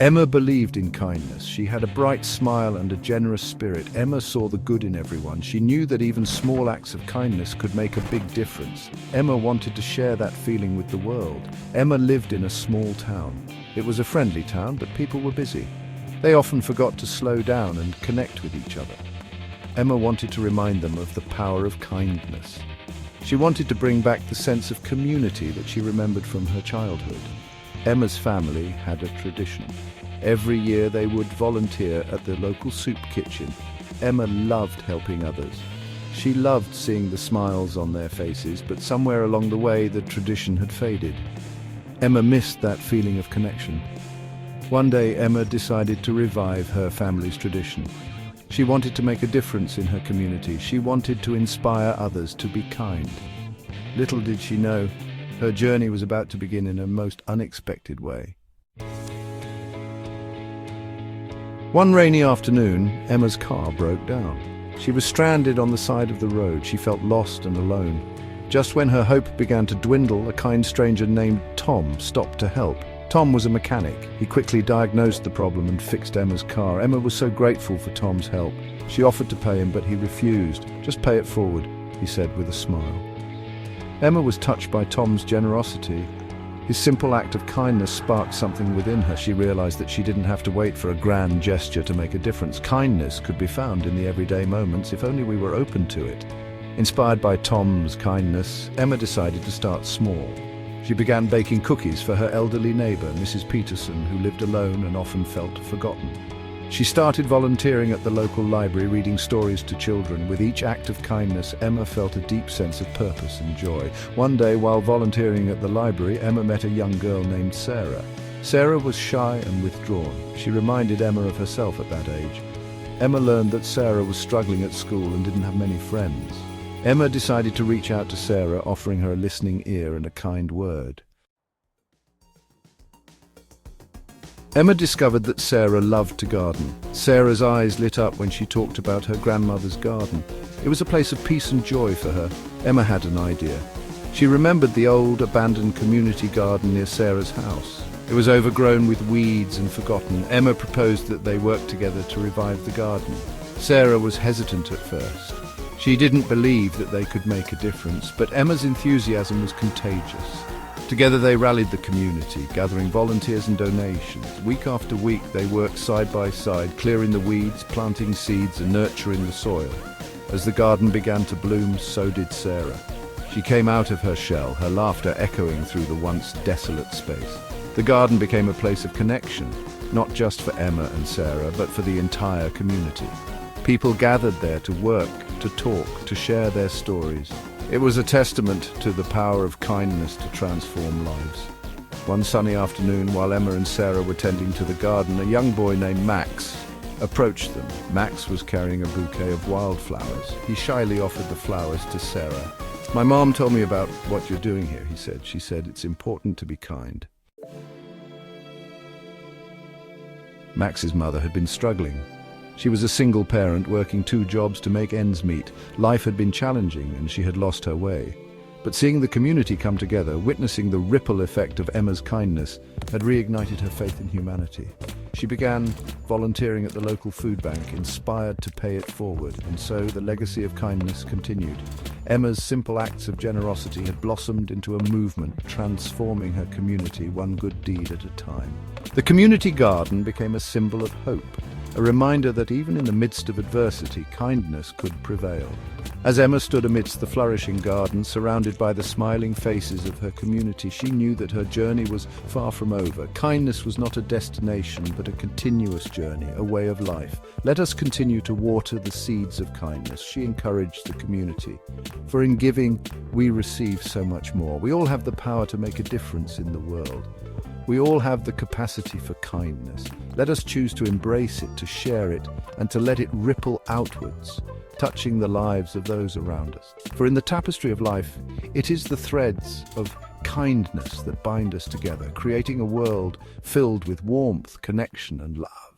Emma believed in kindness. She had a bright smile and a generous spirit. Emma saw the good in everyone. She knew that even small acts of kindness could make a big difference. Emma wanted to share that feeling with the world. Emma lived in a small town. It was a friendly town, but people were busy. They often forgot to slow down and connect with each other. Emma wanted to remind them of the power of kindness. She wanted to bring back the sense of community that she remembered from her childhood. Emma's family had a tradition. Every year they would volunteer at the local soup kitchen. Emma loved helping others. She loved seeing the smiles on their faces, but somewhere along the way the tradition had faded. Emma missed that feeling of connection. One day Emma decided to revive her family's tradition. She wanted to make a difference in her community. She wanted to inspire others to be kind. Little did she know, her journey was about to begin in a most unexpected way. One rainy afternoon, Emma's car broke down. She was stranded on the side of the road. She felt lost and alone. Just when her hope began to dwindle, a kind stranger named Tom stopped to help. Tom was a mechanic. He quickly diagnosed the problem and fixed Emma's car. Emma was so grateful for Tom's help. She offered to pay him, but he refused. "Just pay it forward," he said with a smile. Emma was touched by Tom's generosity. His simple act of kindness sparked something within her. She realized that she didn't have to wait for a grand gesture to make a difference. Kindness could be found in the everyday moments if only we were open to it. Inspired by Tom's kindness, Emma decided to start small. She began baking cookies for her elderly neighbor, Mrs. Peterson, who lived alone and often felt forgotten. She started volunteering at the local library, reading stories to children. With each act of kindness, Emma felt a deep sense of purpose and joy. One day, while volunteering at the library, Emma met a young girl named Sarah. Sarah was shy and withdrawn. She reminded Emma of herself at that age. Emma learned that Sarah was struggling at school and didn't have many friends. Emma decided to reach out to Sarah, offering her a listening ear and a kind word. Emma discovered that Sarah loved to garden. Sarah's eyes lit up when she talked about her grandmother's garden. It was a place of peace and joy for her. Emma had an idea. She remembered the old, abandoned community garden near Sarah's house. It was overgrown with weeds and forgotten. Emma proposed that they work together to revive the garden. Sarah was hesitant at first. She didn't believe that they could make a difference, but Emma's enthusiasm was contagious. Together they rallied the community, gathering volunteers and donations. Week after week they worked side by side, clearing the weeds, planting seeds and nurturing the soil. As the garden began to bloom, so did Sarah. She came out of her shell, her laughter echoing through the once desolate space. The garden became a place of connection, not just for Emma and Sarah, but for the entire community. People gathered there to work, to talk, to share their stories. It was a testament to the power of kindness to transform lives. One sunny afternoon, while Emma and Sarah were tending to the garden, a young boy named Max approached them. Max was carrying a bouquet of wildflowers. He shyly offered the flowers to Sarah. "My mom told me about what you're doing here," he said. "She said it's important to be kind." Max's mother had been struggling. She was a single parent working 2 jobs to make ends meet. Life had been challenging and she had lost her way. But seeing the community come together, witnessing the ripple effect of Emma's kindness, had reignited her faith in humanity. She began volunteering at the local food bank, inspired to pay it forward, and so the legacy of kindness continued. Emma's simple acts of generosity had blossomed into a movement, transforming her community one good deed at a time. The community garden became a symbol of hope, a reminder that even in the midst of adversity, kindness could prevail. As Emma stood amidst the flourishing garden, surrounded by the smiling faces of her community, she knew that her journey was far from over. Kindness was not a destination, but a continuous journey, a way of life. Let us continue to water the seeds of kindness, she encouraged the community. For in giving, we receive so much more. We all have the power to make a difference in the world. We all have the capacity for kindness. Let us choose to embrace it, to share it, and to let it ripple outwards, touching the lives of those around us. For in the tapestry of life, it is the threads of kindness that bind us together, creating a world filled with warmth, connection, and love.